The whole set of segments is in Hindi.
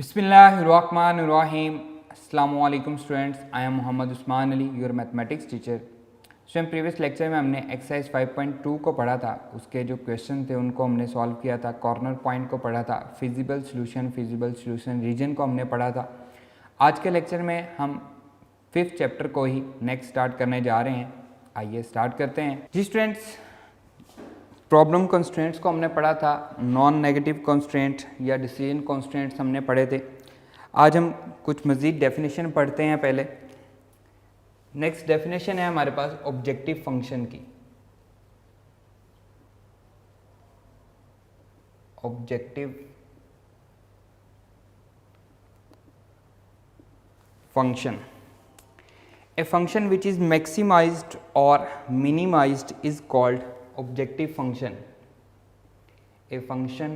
बिस्मिल्लाहिर्रहमानिर्रहीम। अस्सलामु अलैकुम students, I am Mohammad Usman Ali, your mathematics teacher. Student, previous lecture में हमने एक्सरसाइज 5.2 को पढ़ा था। उसके जो क्वेश्चन थे उनको हमने सॉल्व किया था। कॉर्नर पॉइंट को पढ़ा था, फिजिबल सोल्यूशन रीजन को हमने पढ़ा था। आज के लेक्चर में हम 5th चैप्टर को ही नेक्स्ट स्टार्ट करने जा रहे हैं। आइए स्टार्ट करते हैं। जी स्टूडेंट्स, प्रॉब्लम कंस्ट्रेंट्स को हमने पढ़ा था। नॉन नेगेटिव कंस्ट्रेंट या डिसीजन कंस्ट्रेंट्स हमने पढ़े थे। आज हम कुछ मज़ीद डेफिनेशन पढ़ते हैं। पहले नेक्स्ट डेफिनेशन है हमारे पास ऑब्जेक्टिव फंक्शन की। Objective function, a function which is maximized or minimized is called objective function. A function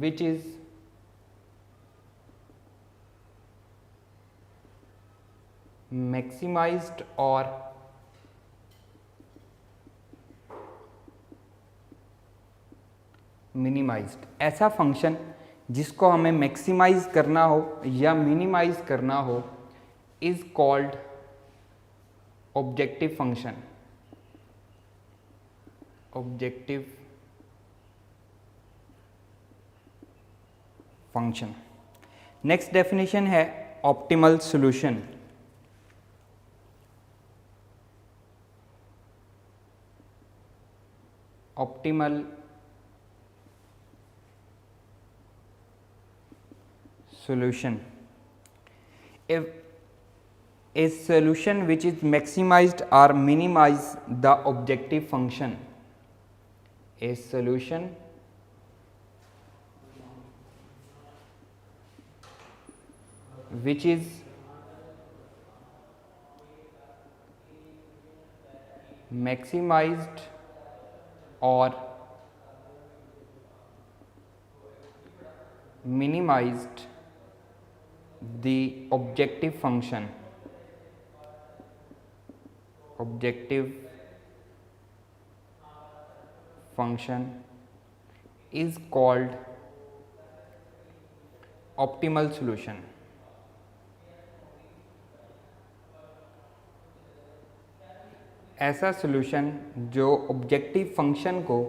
which is maximized or minimized, ऐसा फंक्शन जिसको हमें मैक्सिमाइज करना हो या मिनिमाइज करना हो is called objective function. Objective function. Next definition है optimal solution. Optimal solution, a solution which is maximized or minimize the objective function. A solution which is maximized or minimized the objective function. Objective function is called optimal solution. ऐसा सॉल्यूशन जो ऑब्जेक्टिव फंक्शन को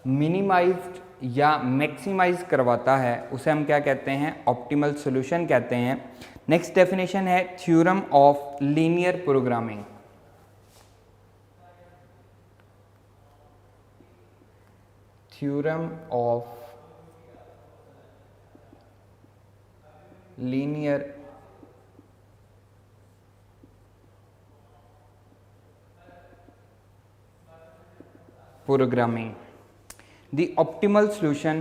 मिनिमाइज्ड या मैक्सिमाइज करवाता है उसे हम क्या कहते हैं? ऑप्टिमल सॉल्यूशन कहते हैं। नेक्स्ट डेफिनेशन है theorem of linear programming. Theorem of linear programming. The optimal solution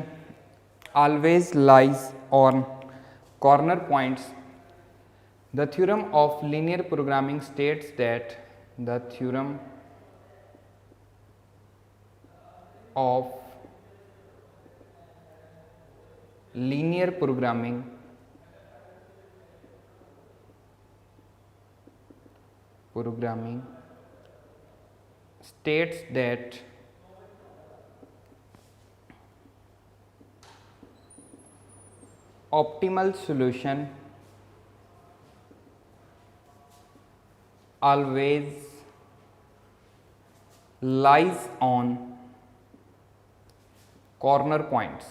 always lies on corner points. The theorem of linear programming states that the theorem of linear programming states that optimal solution always lies on corner points.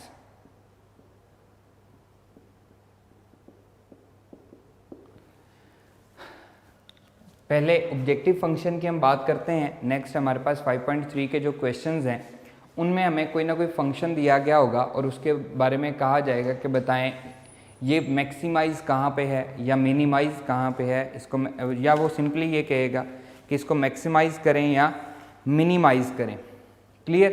पहले ऑब्जेक्टिव फंक्शन की हम बात करते हैं। नेक्स्ट हमारे पास 5.3 के जो क्वेश्चंस हैं उनमें हमें कोई ना कोई फंक्शन दिया गया होगा और उसके बारे में कहा जाएगा कि बताएं ये मैक्सिमाइज कहाँ पे है या मिनिमाइज कहाँ पे है। इसको या वो सिंपली ये कहेगा कि इसको मैक्सिमाइज करें या मिनिमाइज करें। क्लियर?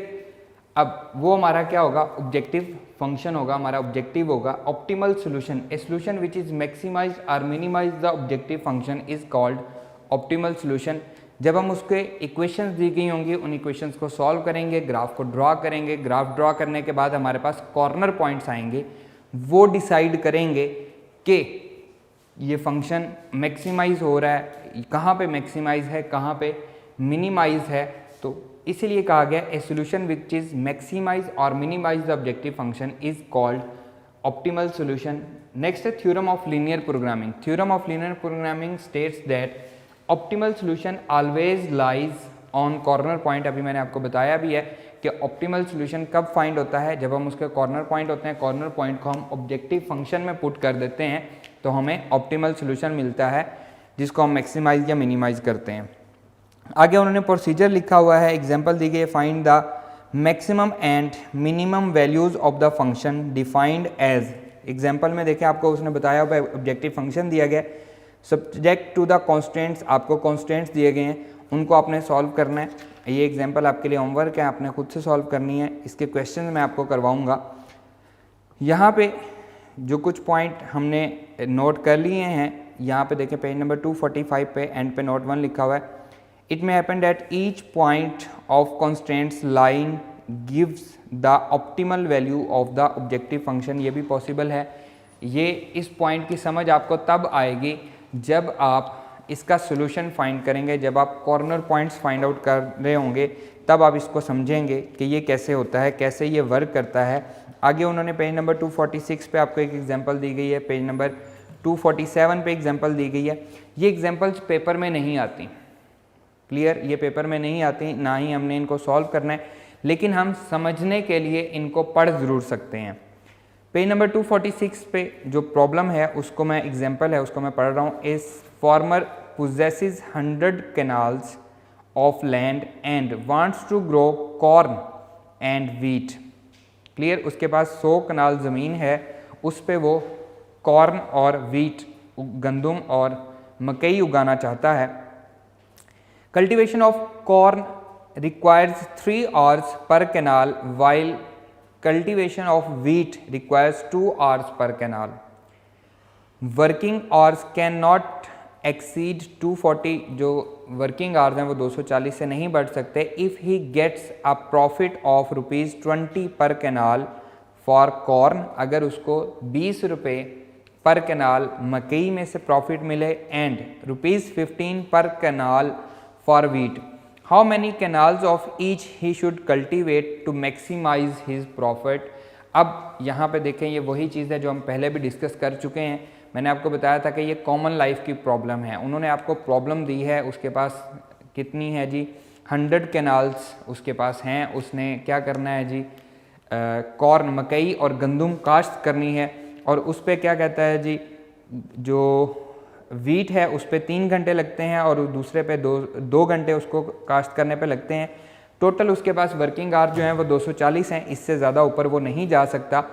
अब वो हमारा क्या होगा? ऑब्जेक्टिव फंक्शन होगा, हमारा ऑब्जेक्टिव होगा optimal solution. A solution which is maximize और minimize the objective function is called optimal solution. जब हम उसके इक्वेशंस दी गई होंगी उन इक्वेशंस को सॉल्व करेंगे, ग्राफ को ड्रॉ करेंगे। ग्राफ ड्रॉ करने के बाद हमारे पास कॉर्नर पॉइंट्स आएंगे, वो डिसाइड करेंगे कि ये फंक्शन मैक्सिमाइज हो रहा है, कहाँ पे मैक्सिमाइज है, कहाँ पे मिनिमाइज है, तो इसीलिए कहा गया a solution which is maximize और minimize the objective function is called optimal solution. Next है theorem of linear programming. Theorem of linear programming states that optimal solution always lies on corner point. अभी मैंने आपको बताया भी है कि ऑप्टिमल सोल्यूशन कब फाइंड होता है, जब हम उसके कॉर्नर पॉइंट होते हैं, कॉर्नर पॉइंट को हम ऑब्जेक्टिव फंक्शन में पुट कर देते हैं तो हमें ऑप्टिमल सोल्यूशन मिलता है, जिसको हम मैक्सिमाइज या मिनिमाइज करते हैं। आगे उन्होंने प्रोसीजर लिखा हुआ है, एग्जांपल दी गई है, find the maximum and minimum values of the function defined as. Example में देखें आपको उसने बताया हुआ ऑब्जेक्टिव फंक्शन दिया गया, सब्जेक्ट टू द कॉन्स्टेंट्स, आपको कॉन्स्टेंट्स दिए गए हैं, उनको आपने सॉल्व करना है। ये एग्जांपल आपके लिए होमवर्क है, आपने खुद से सॉल्व करनी है, इसके क्वेश्चन मैं आपको करवाऊंगा। यहाँ पे जो कुछ पॉइंट हमने नोट कर लिए हैं, यहाँ पे देखें पेज नंबर 245 पे एंड पे नोट 1 लिखा हुआ है, it may happen that each point of constants line gives the optimal value of the objective function. ये भी पॉसिबल है। ये इस पॉइंट की समझ आपको तब आएगी जब आप इसका सोल्यूशन फाइंड करेंगे, जब आप कॉर्नर पॉइंट्स फाइंड आउट कर रहे होंगे तब आप इसको समझेंगे कि ये कैसे होता है, कैसे ये वर्क करता है। आगे उन्होंने पेज नंबर 246 पे आपको एक एग्जांपल दी गई है, पेज नंबर 247 पे एग्जांपल दी गई है। ये एग्जांपल्स पेपर में नहीं आती, क्लियर, ये पेपर में नहीं आती, ना ही हमने इनको सॉल्व करना है, लेकिन हम समझने के लिए इनको पढ़ ज़रूर सकते हैं। पेज नंबर 246 पे जो प्रॉब्लम है उसको मैं एग्जांपल है उसको मैं पढ़ रहा हूँ। इस farmer possesses 100 canals of land and wants to grow corn and wheat। Clear, उसके पास 100 कनाल ज़मीन है, उस पे वो कॉर्न और व्हीट, गंदुम और मकई उगाना चाहता है। Cultivation of corn requires 3 hours per canal while cultivation of wheat requires 2 hours per canal। Working hours can not exceed 240, जो वर्किंग आवर्स हैं वो 240 से नहीं बढ़ सकते। If he gets a profit of ₹20 per kanal for corn, अगर उसको 20 रुपये पर कैनाल मकई में से प्रॉफिट मिले, and ₹15 per kanal for wheat, how many kanals of each he should cultivate to maximize his profit. अब यहाँ पे देखें, ये वही चीज़ है जो हम पहले भी डिस्कस कर चुके हैं। मैंने आपको बताया था कि ये कॉमन लाइफ की प्रॉब्लम है। उन्होंने आपको प्रॉब्लम दी है, उसके पास कितनी है जी, 100 कैनाल्स उसके पास हैं। उसने क्या करना है जी, कॉर्न मकई और गंदुम काश्त करनी है, और उस पर क्या कहता है जी, जो वीट है उस पर 3 घंटे लगते हैं और दूसरे पे 2 घंटे उसको काश्त करने पे लगते हैं। टोटल उसके पास वर्किंग आवर जो है वो 240 हैं, इससे ज़्यादा ऊपर वो नहीं जा सकता।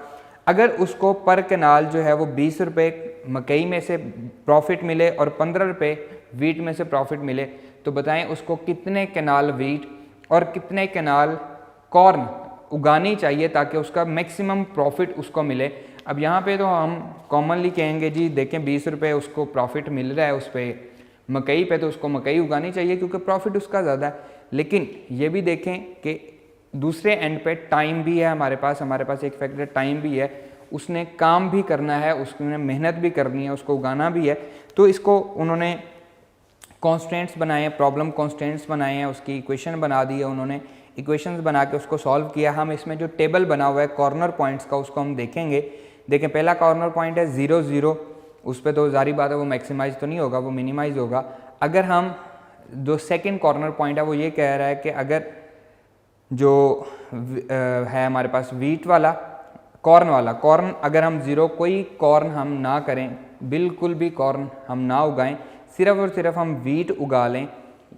अगर उसको पर कैनाल जो है वो 20 रुपये मकई में से प्रॉफिट मिले और 15 रुपये वीट में से प्रॉफिट मिले, तो बताएं उसको कितने कैनाल वीट और कितने कैनाल कॉर्न उगानी चाहिए ताकि उसका मैक्सिमम प्रॉफिट उसको मिले। अब यहाँ पे तो हम कॉमनली कहेंगे जी देखें 20 रुपये उसको प्रॉफिट मिल रहा है उस पर मकई पे, तो उसको मकई उगानी चाहिए क्योंकि प्रॉफिट उसका ज़्यादा है। लेकिन ये भी देखें कि दूसरे एंड पे टाइम भी है हमारे पास एक फैक्टर टाइम भी है, उसने काम भी करना है, उसने मेहनत भी करनी है, उसको उगाना भी है। तो इसको उन्होंने कॉन्स्टेंट्स बनाए हैं, प्रॉब्लम कॉन्स्टेंट्स बनाए हैं, उसकी इक्वेशन बना दी है उन्होंने, इक्वेशंस बना के उसको सॉल्व किया। हम इसमें जो टेबल बना हुआ है कॉर्नर पॉइंट्स का उसको हम देखेंगे। देखें पहला कॉर्नर पॉइंट है 0 0, उस पर तो जारी बात है वो मैक्सिमाइज तो नहीं होगा, वो मिनिमाइज होगा। अगर हम जो सेकेंड कॉर्नर पॉइंट है वो ये कह रहा है कि अगर जो है हमारे पास वीट वाला कॉर्न अगर हम 0 कोई कॉर्न हम ना करें, बिल्कुल भी कॉर्न हम ना उगाएं, सिर्फ और सिर्फ हम वीट उगा लें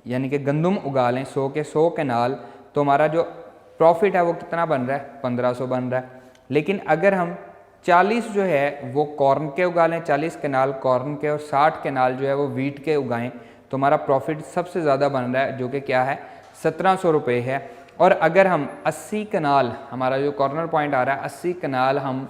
यानी कि गंदुम उगा लें 100 के 100 कैनाल, तो हमारा जो प्रॉफिट है वो कितना बन रहा है, 1500 बन रहा है। लेकिन अगर हम 40 जो है वो कॉर्न के उगा लें, 40 कैनाल कॉर्न के और 60 कैनाल जो है वो वीट के उगाएं, तो हमारा प्रॉफिट सबसे ज़्यादा बन रहा है जो कि क्या है 1700 रुपये है। और अगर हम 80 कैनाल, हमारा जो कॉर्नर पॉइंट आ रहा है 80 कैनाल हम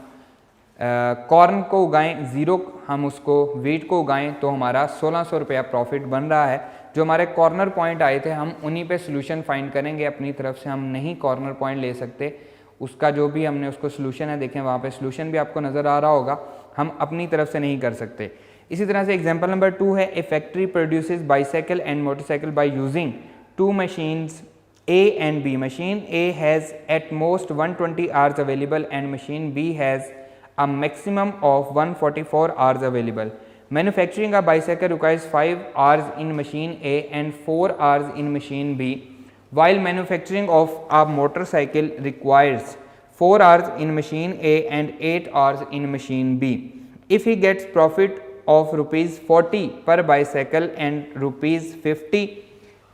कॉर्न को उगाएं, 0 हम उसको वीट को उगाएं, तो हमारा 1600 रुपया प्रॉफिट बन रहा है। जो हमारे कॉर्नर पॉइंट आए थे हम उन्हीं पे सोल्यूशन फाइंड करेंगे अपनी तरफ से, हम नहीं कॉर्नर पॉइंट ले सकते। उसका जो भी हमने उसको सोल्यूशन है, देखें वहाँ पे सोल्यूशन भी आपको नज़र आ रहा होगा, हम अपनी तरफ से नहीं कर सकते। इसी तरह से एग्जाम्पल नंबर 2 है, a factory produces bicycle and motorcycle by using two machines A and B. Machine A has at most 120 hours available and machine B has a maximum of 144 hours available. Manufacturing a bicycle requires 5 hours in machine A and 4 hours in machine B, while manufacturing of a motorcycle requires 4 hours in machine A and 8 hours in machine B. If he gets profit of rupees 40 per bicycle and rupees 50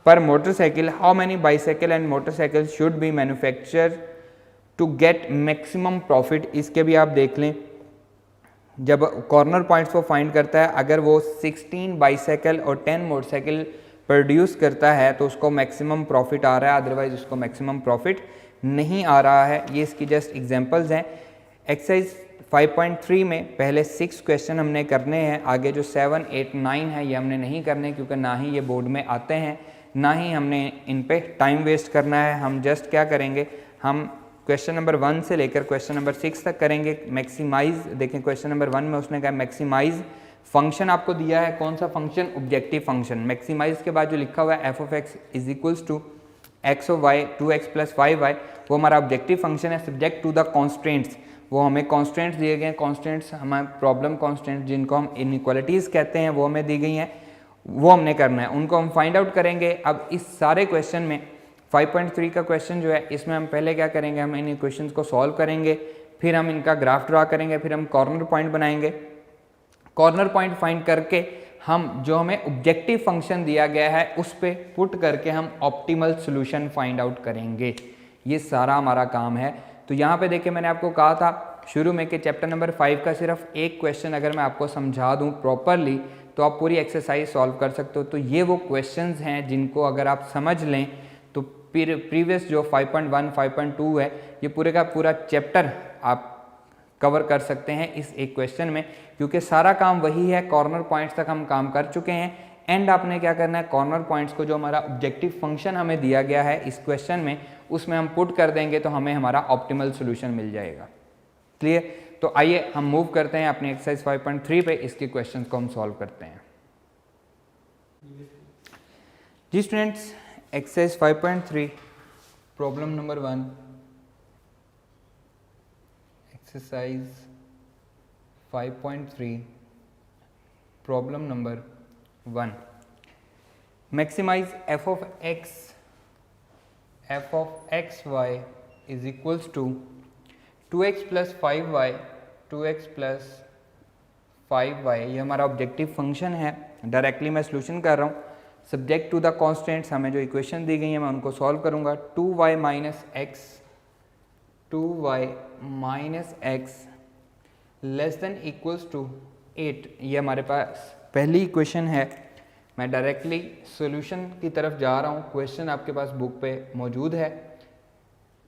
per motorcycle, how many bicycle and motorcycles should be manufactured to get maximum profit? इसके भी आप देख लें, जब कॉर्नर पॉइंट्स को फाइंड करता है, अगर वो 16 बाइसाइकिल और 10 मोटरसाइकिल प्रोड्यूस करता है तो उसको मैक्सिमम प्रॉफिट आ रहा है, अदरवाइज उसको मैक्सिमम प्रॉफिट नहीं आ रहा है। ये इसकी जस्ट एग्जांपल्स हैं। एक्सरसाइज 5.3 में पहले 6 क्वेश्चन हमने करने हैं, आगे जो 7, 8, 9 है ये हमने नहीं करने, क्योंकि ना ही ये बोर्ड में आते हैं, ना ही हमने इन पे टाइम वेस्ट करना है। हम जस्ट क्या करेंगे, हम क्वेश्चन नंबर 1 से लेकर क्वेश्चन नंबर 6 तक करेंगे। मैक्सिमाइज, देखें क्वेश्चन नंबर 1 में उसने कहा मैक्सिमाइज फंक्शन आपको दिया है, कौन सा फंक्शन, ऑब्जेक्टिव फंक्शन। मैक्सिमाइज के बाद जो लिखा हुआ है f(x) is equals to x of y 2x plus 5y, वो हमारा ऑब्जेक्टिव फंक्शन है, सब्जेक्ट टू द कॉन्स्टेंट्स। वो हमें कॉन्स्टेंट्स दिए गए हैं, कॉन्स्टेंट्स हमारे प्रॉब्लम कॉन्स्टेंट्स जिनको हम इनइक्वालिटीज़ कहते हैं, वो हमें दी गई हैं, वो हमने करना है, उनको हम फाइंड आउट करेंगे। अब इस सारे क्वेश्चन में 5.3 का क्वेश्चन जो है, इसमें हम पहले क्या करेंगे, हम इन इक्वेशंस को सॉल्व करेंगे, फिर हम इनका ग्राफ ड्रा करेंगे, फिर हम कॉर्नर पॉइंट बनाएंगे। कॉर्नर पॉइंट फाइंड करके हम जो हमें ऑब्जेक्टिव फंक्शन दिया गया है उस पे पुट करके हम ऑप्टिमल सॉल्यूशन फाइंड आउट करेंगे। ये सारा हमारा काम है। तो यहाँ पे देखिए, मैंने आपको कहा था शुरू में कि चैप्टर नंबर 5 का सिर्फ एक क्वेश्चन अगर मैं आपको समझा दूँ प्रॉपरली तो आप पूरी एक्सरसाइज सॉल्व कर सकते हो। तो ये वो क्वेश्चंस हैं जिनको अगर आप समझ लें तो फिर प्रीवियस जो 5.1, 5.2 है, ये पूरे का पूरा चैप्टर आप कवर कर सकते हैं इस एक क्वेश्चन में, क्योंकि सारा काम वही है। कॉर्नर पॉइंट्स तक हम काम कर चुके हैं। एंड आपने क्या करना है, कॉर्नर पॉइंट्स को जो हमारा ऑब्जेक्टिव फंक्शन हमें दिया गया है इस क्वेश्चन में, उसमें हम पुट कर देंगे तो हमें हमारा ऑप्टिमल सोल्यूशन मिल जाएगा। क्लियर? तो आइए हम मूव करते हैं अपनी एक्सरसाइज 5.3 पे, इसके क्वेश्चन को हम सॉल्व करते हैं। जी students, exercise 5.3 problem number 1, exercise 5.3 problem number 1, maximize f of x y is equals to 2x plus 5y, 2x plus 5y, ये हमारा ऑब्जेक्टिव फंक्शन है। डायरेक्टली मैं सोल्यूशन कर रहा हूँ, सब्जेक्ट टू द कॉन्स्टेंट्स, हमें जो इक्वेशन दी गई है मैं उनको सॉल्व करूँगा। 2y minus x less than equals to 8, ये हमारे पास पहली इक्वेशन है। मैं डायरेक्टली सॉल्यूशन की तरफ जा रहा हूँ, क्वेश्चन आपके पास बुक पे मौजूद है।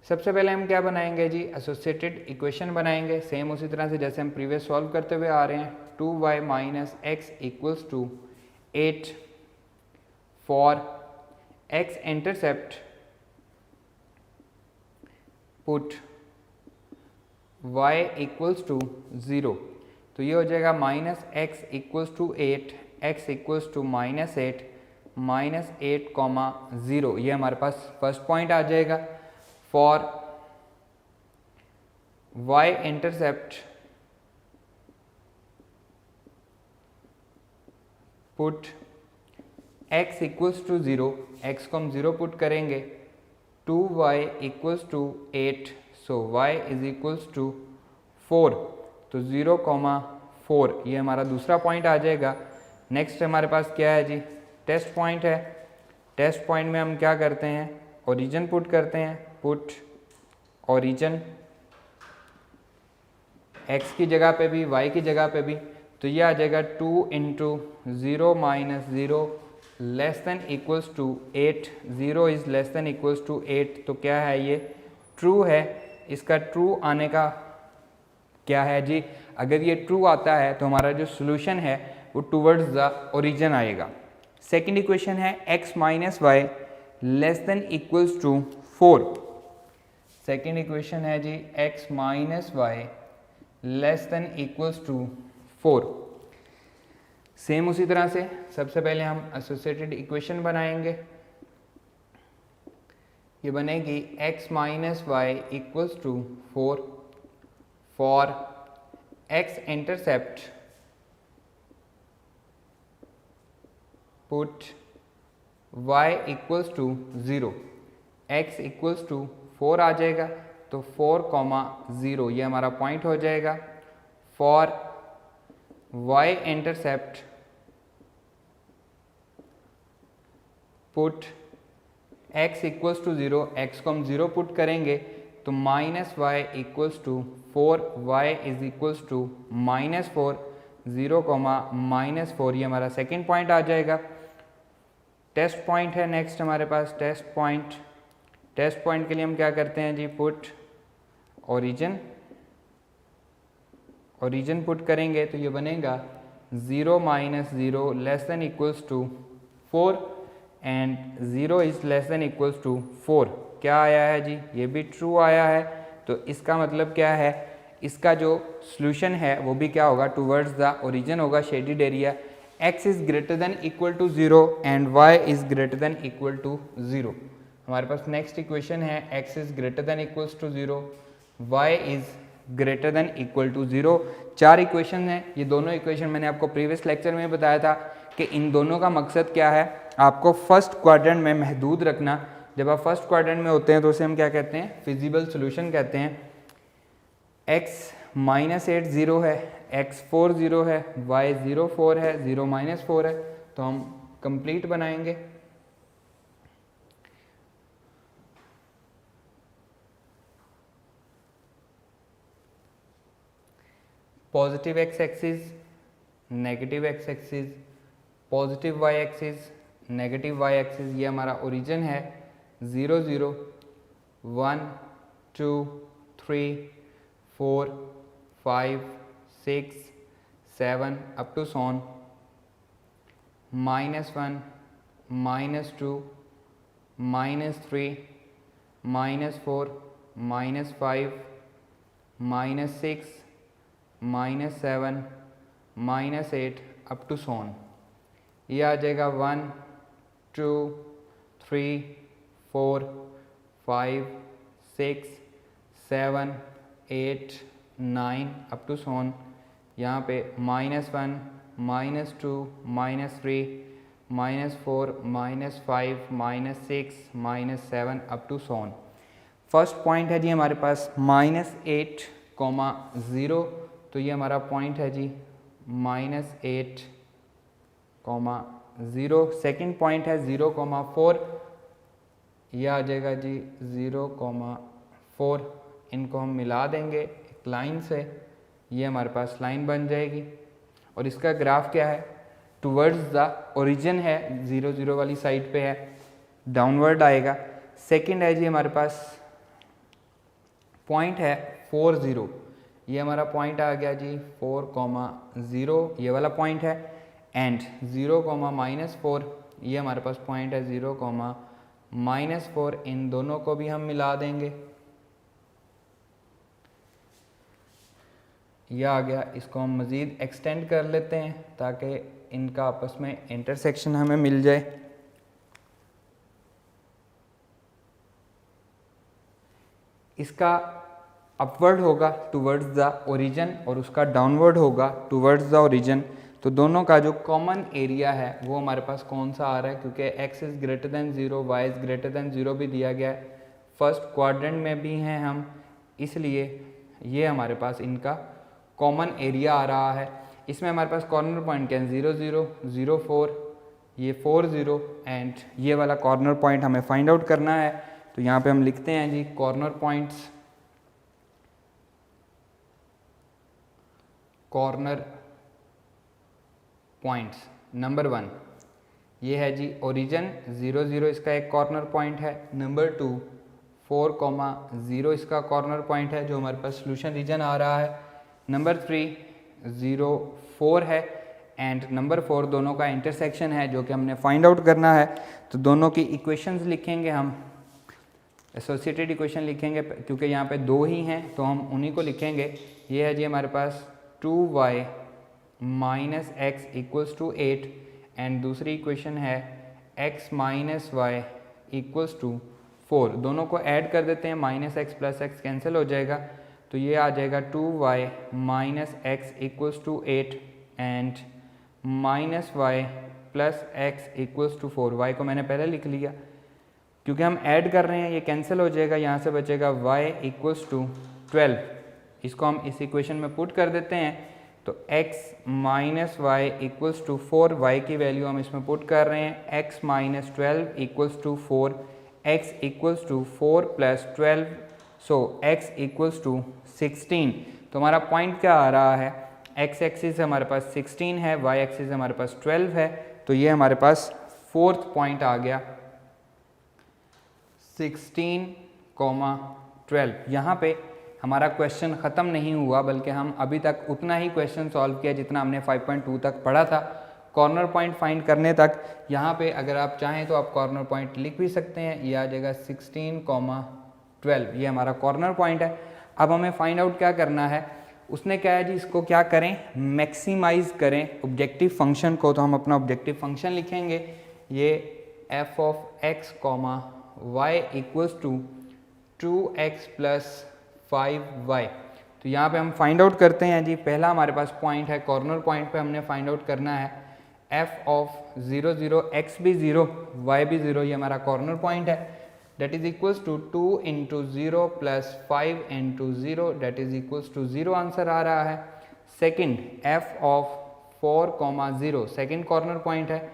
सबसे पहले हम क्या बनाएंगे जी, एसोसिएटेड इक्वेशन बनाएंगे, सेम उसी तरह से जैसे हम प्रीवियस सॉल्व करते हुए आ रहे हैं। 2y minus x equals to 8 for x intercept put y equals to 0, तो ये हो जाएगा minus x equals to 8, x equals to minus 8, minus 8,0, ये हमारे पास फर्स्ट पॉइंट आ जाएगा। For y intercept put x equals to 0, x को हम 0 पुट करेंगे, 2y equals to 8, so y is equals to 4, तो 0,4, ये हमारा दूसरा पॉइंट आ जाएगा। नेक्स्ट हमारे पास क्या है जी, टेस्ट पॉइंट है। टेस्ट पॉइंट में हम क्या करते हैं, ओरिजिन पुट करते हैं, पुट ओरिजिन x की जगह पे भी y की जगह पे भी, तो ये आ जाएगा 2 into 0 minus 0 less than equals to 8, 0 is less than equals to 8, तो क्या है ये ट्रू है। इसका ट्रू आने का क्या है जी, अगर ये ट्रू आता है तो हमारा जो सोल्यूशन है वो टूवर्ड्स द ओरिजिन आएगा। सेकंड इक्वेशन है x minus y less than equals to 4। Second equation है जी x minus y less than equals to 4। Same उसी तरह से सबसे पहले हम एसोसिएटेड इक्वेशन बनाएंगे। ये बनेगी x minus y equals to 4 for x intercept put y equals to 0, x equals to 4 आ जाएगा तो 4,0 ये हमारा पॉइंट हो जाएगा। For y intercept put x equals to 0, x को हम 0 पुट करेंगे तो minus y equals to 4, y is equals to -4, 0, -4 ये हमारा सेकेंड पॉइंट आ जाएगा। टेस्ट पॉइंट है नेक्स्ट हमारे पास टेस्ट पॉइंट। टेस्ट पॉइंट के लिए हम क्या करते हैं जी, पुट ओरिजिन, ओरिजिन पुट करेंगे तो ये बनेगा 0 - 0 लेस देन इक्वल्स टू 4 एंड 0 is less than equals to 4। क्या आया है जी, ये भी ट्रू आया है। तो इसका मतलब क्या है, इसका जो सॉल्यूशन है वो भी क्या होगा, टूवर्ड्स द ओरिजिन होगा, shaded area. x is greater than equal to 0 and y is greater than equal to 0। हमारे पास नेक्स्ट इक्वेशन है x is greater than equals to 0, y is greater than equal to 0। 4 equation हैं। ये दोनों इक्वेशन मैंने आपको प्रीवियस लेक्चर में बताया था कि इन दोनों का मकसद क्या है, आपको फर्स्ट क्वाड्रेंट में महदूद रखना। जब आप फर्स्ट क्वाड्रेंट में होते हैं तो उसे हम क्या कहते हैं, फिजिबल सॉल्यूशन कहते हैं। x -8 0 है, x 4 0 है, y 0 4 है, 0 -4 है, तो हम कंप्लीट बनाएंगे। Positive x axis, negative x axis, positive y axis, negative y axis, ये हमारा ओरिजिन है। 0 0 1 2 3 4 5 6 7 up to so on, -1 -2 -3 -4 -5 -6 -7 -8 up to so on. ये आ जाएगा 1 2 3 4 5 6 7 8 9 अप टू सोन। यहाँ पे -1 -2 -3 -4 -5 -6 -7 up to so on. First point है जी हमारे पास -8, 0, तो ये हमारा पॉइंट है जी -8, 0। सेकेंड पॉइंट है 0, 4, यह आ जाएगा जी 0, 4। इनको हम मिला देंगे एक लाइन से, ये हमारे पास लाइन बन जाएगी। और इसका ग्राफ क्या है, टुवर्ड्स द ओरिजिन है, 0 0 वाली साइड पे है, डाउनवर्ड आएगा। सेकंड है जी हमारे पास पॉइंट है 4 0, ये हमारा पॉइंट आ गया जी 4, 0, ये वाला पॉइंट है। एंड 0, -4, ये हमारे पास पॉइंट है 0, -4। इन दोनों को भी हम मिला देंगे, यह आ गया। इसको हम मज़ीद एक्सटेंड कर लेते हैं ताकि इनका आपस में इंटरसेक्शन हमें मिल जाए। इसका अपवर्ड होगा टुवर्ड्स द ओरिजिन और उसका डाउनवर्ड होगा टुवर्ड्स द ओरिजिन। तो दोनों का जो कॉमन एरिया है वो हमारे पास कौन सा आ रहा है, क्योंकि x is greater than 0, y is greater than 0 भी दिया गया है, फर्स्ट क्वाड्रेंट में भी हैं हम, इसलिए ये हमारे पास इनका कॉमन एरिया आ रहा है। इसमें हमारे पास कॉर्नर पॉइंट क्या है, 0 0 0 4, ये 4 0 एंड ये वाला कॉर्नर पॉइंट हमें फाइंड आउट करना है। तो यहाँ पे हम लिखते हैं जी corner points, corner points. Number 1 ये है जी ओरिजिन 0 0, इसका एक कॉर्नर पॉइंट है। नंबर 2 4, 0 इसका कॉर्नर पॉइंट है जो हमारे पास सॉल्यूशन रीजन आ रहा है। नंबर 3 0 4 है एंड नंबर 4 दोनों का इंटरसेक्शन है जो कि हमने फाइंड आउट करना है। तो दोनों की इक्वेशंस लिखेंगे हम, एसोसिएटेड इक्वेशन लिखेंगे क्योंकि यहाँ पे 2 ही हैं तो हम उन्हीं को लिखेंगे। ये है जी हमारे पास 2y minus x equals to 8 and दूसरी इक्वेशन है x minus y equals to 4, दोनों को ऐड कर देते हैं, minus x plus x cancel हो जाएगा, तो ये आ जाएगा 2y minus x equals to 8 and minus y plus x equals to 4। y को मैंने पहले लिख लिया, क्योंकि हम ऐड कर रहे हैं ये कैंसिल हो जाएगा, यहाँ से बचेगा y इक्वल्स टू 12। इसको हम इस इक्वेशन में पुट कर देते हैं, तो x minus y equals to 4, y की वैल्यू हम इसमें पुट कर रहे हैं, x minus 12 equals to 4, x equals to 4 plus 12, so x equals to 16। तो हमारा पॉइंट क्या आ रहा है, x एक्सिस हमारे पास 16 है, y एक्सिस हमारे पास 12 है, तो ये हमारे पास फोर्थ पॉइंट आ गया 16,12। यहाँ पे हमारा क्वेश्चन ख़त्म नहीं हुआ, बल्कि हम अभी तक उतना ही क्वेश्चन सॉल्व किया जितना हमने 5.2 तक पढ़ा था, कॉर्नर पॉइंट फाइंड करने तक। यहाँ पे अगर आप चाहें तो आप कॉर्नर पॉइंट लिख भी सकते हैं, ये आ जाएगा 16,12, ये हमारा कॉर्नर पॉइंट है। अब हमें फाइंड आउट क्या करना है, उसने क्या है जी, इसको क्या करें, मैक्सिमाइज करें ऑब्जेक्टिव फंक्शन को। तो हम अपना ऑब्जेक्टिव फंक्शन लिखेंगे, ये f of x y equals to 2x plus 5y। तो यहाँ पे हम फाइंड आउट करते हैं जी, पहला हमारे पास पॉइंट है, कॉर्नर पॉइंट पे हमने फाइंड आउट करना है f ऑफ 0 0, x भी 0 y भी 0, ये हमारा कॉर्नर पॉइंट है, that is equals to 2 into 0 plus 5 into 0, that is equals to 0 answer आ रहा है। Second f of 4,0, second corner point है,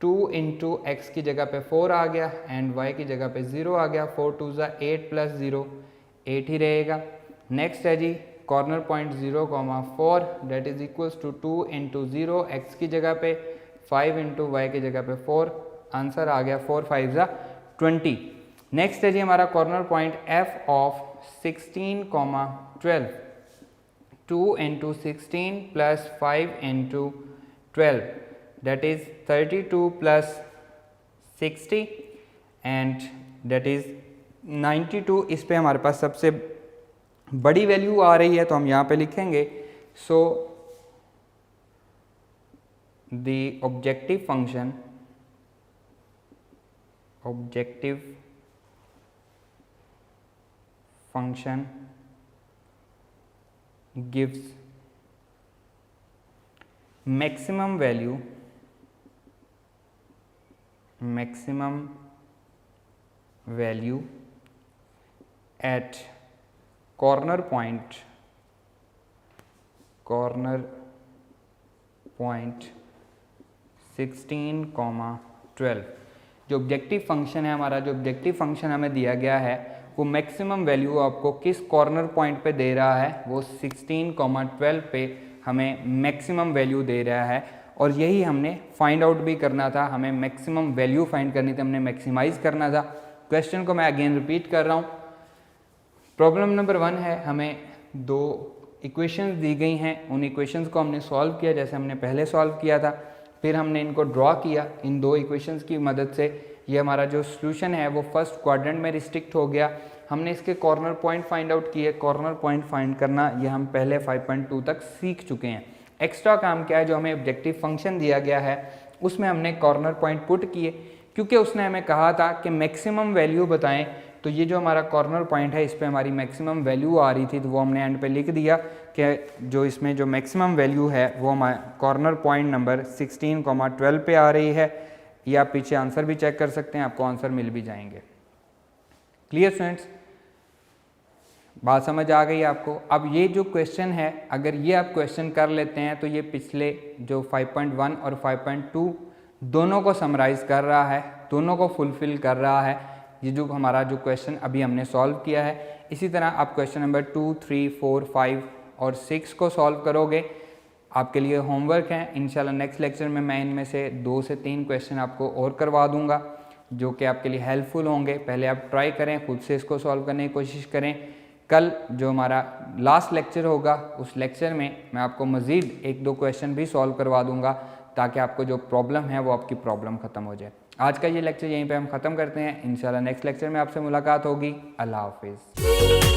2 into x की जगह पे 4 आ गया एंड y की जगह पे 0 आ गया, 4 2 8 प्लस 0, 8 ही रहेगा। नेक्स्ट है जी corner point 0,4, that is equals to 2 into 0, x की जगह पे 5 into y की जगह पे 4, आंसर आ गया 4 5 20। नेक्स्ट है जी हमारा corner point f of 16,12, 2 into 16 plus 5 into 12, that is 32 plus 60 and that is 92। इस पे हमारे पास सबसे बड़ी वैल्यू आ रही है, तो हम यहाँ पे लिखेंगे, so the objective function gives maximum value at corner point 16,12। जो ऑब्जेक्टिव फंक्शन है हमारा, जो ऑब्जेक्टिव फंक्शन हमें दिया गया है, वो मैक्सिमम वैल्यू आपको किस कॉर्नर पॉइंट पे दे रहा है, वो 16,12 पे हमें मैक्सिमम वैल्यू दे रहा है। और यही हमने फाइंड आउट भी करना था, हमें मैक्सिमम वैल्यू फाइंड करनी थी, हमने मैक्सिमाइज करना था। क्वेश्चन को मैं अगेन रिपीट कर रहा हूँ। प्रॉब्लम नंबर 1 है, हमें 2 इक्वेशंस दी गई हैं, उन इक्वेशंस को हमने सॉल्व किया जैसे हमने पहले सॉल्व किया था, फिर हमने इनको ड्रॉ किया इन 2 इक्वेशंस की मदद से। ये हमारा जो सॉल्यूशन है वो फर्स्ट क्वाड्रेंट में रिस्ट्रिक्ट हो गया। हमने इसके कॉर्नर पॉइंट फाइंड आउट किए, कॉर्नर पॉइंट फाइंड करना ये हम पहले 5.2 तक सीख चुके हैं। एक्स्ट्रा काम क्या है, जो हमें ऑब्जेक्टिव फंक्शन दिया गया है उसमें हमने कॉर्नर पॉइंट पुट किए, क्योंकि उसने हमें कहा था कि मैक्सिमम वैल्यू बताएं। तो ये जो हमारा कॉर्नर पॉइंट है, इस पे हमारी मैक्सिमम वैल्यू आ रही थी, तो वो हमने एंड पे लिख दिया कि जो इसमें जो मैक्सिमम वैल्यू है वो हमारा कॉर्नर पॉइंट नंबर 16,12 पे आ रही है। ये आप पीछे आंसर भी चेक कर सकते हैं, आपको आंसर मिल भी जाएंगे। क्लियर स्टूडेंट्स, बात समझ आ गई आपको। अब ये जो क्वेश्चन है, अगर ये आप क्वेश्चन कर लेते हैं तो ये पिछले जो 5.1 और 5.2 दोनों को समराइज कर रहा है, दोनों को फुलफिल कर रहा है। ये जो हमारा जो क्वेश्चन अभी हमने सॉल्व किया है, इसी तरह आप क्वेश्चन नंबर 2, 3, 4, 5 और 6 को सॉल्व करोगे। आपके लिए होमवर्क है, इंशाल्लाह नेक्स्ट लेक्चर में मैं इनमें से 2 से 3 क्वेश्चन आपको और करवा दूंगा जो कि आपके लिए हेल्पफुल होंगे। पहले आप ट्राई करें, खुद से इसको सॉल्व करने की कोशिश करें। कल जो हमारा लास्ट लेक्चर होगा, उस लेक्चर में मैं आपको मज़ीद 1-2 क्वेश्चन भी सॉल्व करवा दूंगा, ताकि आपको जो प्रॉब्लम है वो आपकी प्रॉब्लम ख़त्म हो जाए। आज का ये लेक्चर यहीं पे हम ख़त्म करते हैं। इंशाल्लाह नेक्स्ट लेक्चर में आपसे मुलाकात होगी। अल्लाह हाफिज़।